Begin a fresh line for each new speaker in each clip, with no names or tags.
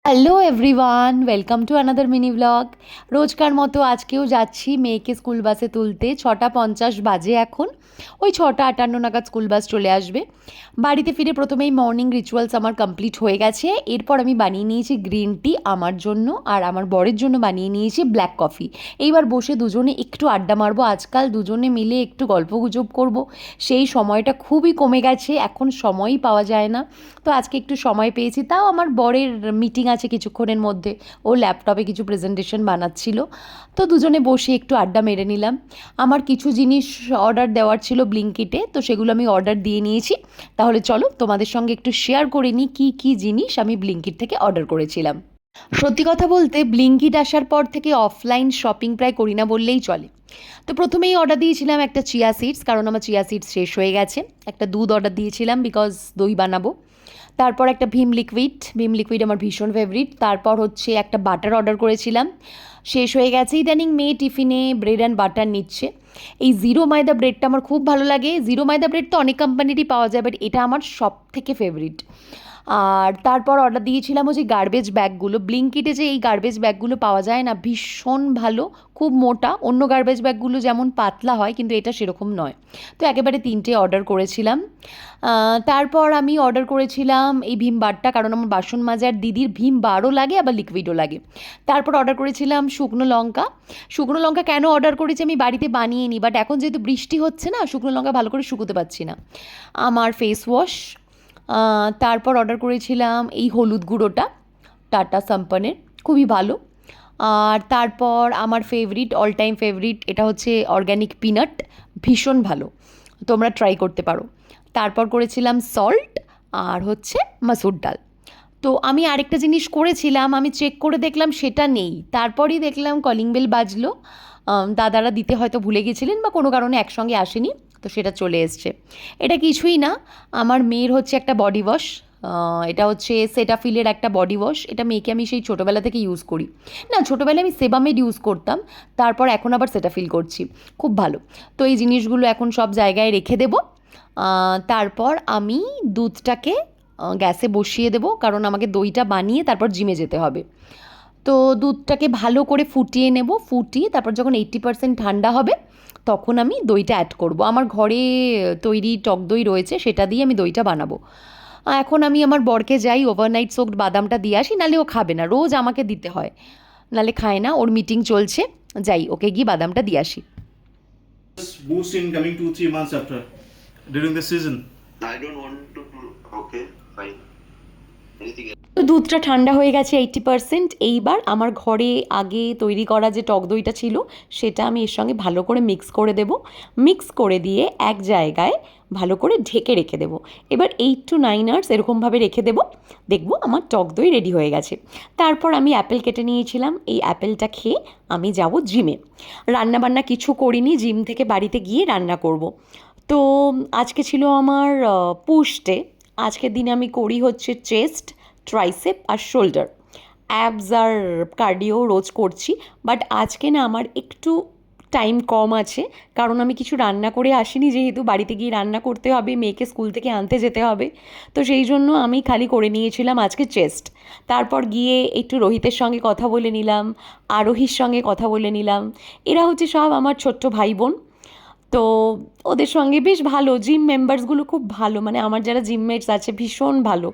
Hello everyone, welcome to another mini blog. রোজকার মতো আজকেও যাচ্ছি মেয়েকে স্কুল বাসে তুলতে। 6:50 বাজে এখন। ওই 6:58 নাগাদ স্কুল বাস চলে আসবে। বাড়িতে ফিরে প্রথমেই মর্নিং রিচুয়ালস আমার কমপ্লিট হয়ে গেছে। এরপর আমি বানিয়ে নিয়েছি গ্রিন টি আমার জন্য, আর আমার বরের জন্য বানিয়ে নিয়েছি ব্ল্যাক কফি। এইবার বসে দুজনে একটু আড্ডা মারবো। আজকাল দুজনে মিলে একটু গল্পগুজব করব। সেই সময়টা খুবই কমে গেছে, এখন সময়ই পাওয়া যায় না। তো আজকে একটু সময় পেয়েছি, তাও আমার বরের মিটিং আছে কিছুক্ষণের মধ্যে, ও ল্যাপটপে কিছু প্রেজেন্টেশন বানাচ্ছিল, তো দুজনে বসে একটু আড্ডা মেরে নিলাম। আমার কিছু জিনিস অর্ডার দেওয়ার ছিল ব্লিঙ্কিটে, তো সেগুলো আমি অর্ডার দিয়ে নিয়েছি। তাহলে চলো তোমাদের সঙ্গে একটু শেয়ার করে নিই কী কী জিনিস আমি ব্লিঙ্কিট থেকে অর্ডার করেছিলাম। সত্যি কথা বলতে ব্লিঙ্কিট আসার পর থেকে অফলাইন শপিং প্রায় করি না বললেই চলে। তো প্রথমেই অর্ডার দিয়েছিলাম একটা চিয়া সিডস, কারণ আমার চিয়া সিডস শেষ হয়ে গেছে। একটা দুধ অর্ডার দিয়েছিলাম বিকজ দই বানাবো। তারপর একটা ভীম লিকুইড আমার ভীষণ ফেভারিট। তারপর হচ্ছে একটা বাটার অর্ডার করেছিলাম, শেষ হয়ে গেছে। ইদানিং মেয়ে টিফিনে ব্রেড অ্যান্ড বাটার নিচ্ছে। এই জিরো ময়দা ব্রেডটা আমার খুব ভালো লাগে। জিরো ময়দা ব্রেড তো অনেক কোম্পানিরই পাওয়া যায়, বাট এটা আমার সব থেকে ফেভারিট। আর তারপর অর্ডার দিয়েছিলাম হচ্ছে গার্বেজ ব্যাগগুলো। ব্লিঙ্কিটে যে এই গার্বেজ ব্যাগগুলো পাওয়া যায় না, ভীষণ ভালো, খুব মোটা। অন্য গার্বেজ ব্যাগগুলো যেমন পাতলা হয়, কিন্তু এটা সেরকম নয়। তো একেবারে 3টে অর্ডার করেছিলাম। তারপর আমি অর্ডার করেছিলাম এই ভীম বারটা, কারণ আমার বাসন মাজার দিদির ভীম বারও লাগে, আবার লিকুইডও লাগে। তারপর অর্ডার করেছিলাম শুকনো লঙ্কা কেন অর্ডার করেছি আমি বাড়িতে বানিয়ে নিই, বাট এখন যেহেতু বৃষ্টি হচ্ছে না, শুকনো লঙ্কা ভালো করে শুকোতে পারছি না। আমার ফেস ওয়াশ। তারপর অর্ডার করেছিলাম এই হলুদ গুঁড়োটা, টাটা সম্পানের, খুবই ভালো। আর তারপর আমার ফেভারিট, অল টাইম ফেভারিট, এটা হচ্ছে অর্গ্যানিক পিনাট, ভীষণ ভালো, তোমরা ট্রাই করতে পারো। তারপর করেছিলাম সল্ট, আর হচ্ছে মাসুর ডাল। তো আমি আরেকটা জিনিস করেছিলাম, আমি চেক করে দেখলাম সেটা নেই, তারপরই দেখলাম কলিং বেল বাজলো। দাদারা দিতে হয়তো ভুলে গেছিলেন বা কোনো কারণে একসঙ্গে আসেনি, তো সেটা চলে এসছে। এটা কিছুই না, আমার মেয়ের হচ্ছে একটা বডি ওয়াশ। এটা হচ্ছে সেটাফিলের একটা বডি ওয়াশ। এটা মেয়েকে আমি সেই ছোটোবেলা থেকে ইউজ করি। না, ছোটোবেলায় আমি সেবামেড ইউজ করতাম, তারপর এখন আবার সেটাফিল করছি, খুব ভালো। তো এই জিনিসগুলো এখন সব জায়গায় রেখে দেবো। তারপর আমি দুধটাকে গ্যাসে বসিয়ে দেবো, কারণ আমাকে দইটা বানিয়ে তারপর জিমে যেতে হবে। তো দুধটাকে ভালো করে ফুটিয়ে নেব, ফুটিয়ে তারপর যখন 80% ঠান্ডা হবে, তখন আমি দইটা অ্যাড করব। আমার ঘরে তৈরি টক দই রয়েছে, সেটা দিয়ে আমি দইটা বানাবো। এখন আমি আমার বরকে যাই ওভারনাইট সোকড বাদামটা দিয়ে আসি, নাহলে ও খাবে না, রোজ আমাকে দিতে হয়, নাহলে খায় না। ওর মিটিং চলছে, যাই ওকে গিয়ে বাদামটা দিয়ে আসি।
Boost in coming 2-3 months after during the season.
I don't want to do. Okay, fine. Anything else?
তো দুধটা ঠান্ডা হয়ে গেছে 80%। এইবার আমার ঘরে আগে তৈরি করা যে টক দইটা ছিল, সেটা আমি এর সঙ্গে ভালো করে মিক্স করে দেব। মিক্স করে দিয়ে এক জায়গায় ভালো করে ঢেকে রেখে দেবো। এবার 8 to 9 আওয়ার্স এরকমভাবে রেখে দেবো, দেখবো আমার টক দই রেডি হয়ে গেছে। তারপর আমি অ্যাপেল কেটে নিয়েছিলাম, এই অ্যাপেলটা খেয়ে আমি যাব জিমে। রান্নাবান্না কিছু করিনি, জিম থেকে বাড়িতে গিয়ে রান্না করব। তো আজকে ছিল আমার পুশ ডে। আজকের দিনে আমি করি হচ্ছে চেস্ট, ট্রাইসেপ আর শোল্ডার। অ্যাবস আর কার্ডিও রোজ করছি, বাট আজকে না আমার একটু টাইম কম আছে, কারণ আমি কিছু রান্না করে আসিনি, যেহেতু বাড়িতে গিয়ে রান্না করতে হবে, মেয়েকে স্কুল থেকে আনতে যেতে হবে। তো সেই জন্য আমি খালি করে নিয়েছিলাম আজকে চেস্ট। তারপর গিয়ে একটু রোহিতের সঙ্গে কথা বলে নিলাম, আরোহীর সঙ্গে কথা বলে নিলাম। এরা হচ্ছে সব আমার ছোট্ট ভাই বোন। তো ওদের সঙ্গে বেশ ভালো, জিম মেম্বার্সগুলো খুব ভালো, মানে আমার যারা জিমমেটস আছে ভীষণ ভালো।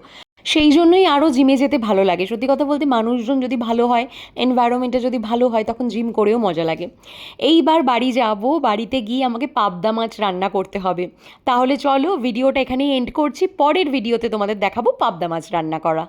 সেই জন্যই আরও জিমে যেতে ভালো লাগে। সত্যি কথা বলতে মানুষজন যদি ভালো হয়, এনভায়রনমেন্টটা যদি ভালো হয়, তখন জিম করেও মজা লাগে। এইবার বাড়ি যাব, বাড়িতে গিয়ে আমাকে পাবদা মাছ রান্না করতে হবে। তাহলে চলো ভিডিওটা এখানেই এন্ড করছি, পরের ভিডিওতে তোমাদের দেখাবো পাবদা মাছ রান্না করা।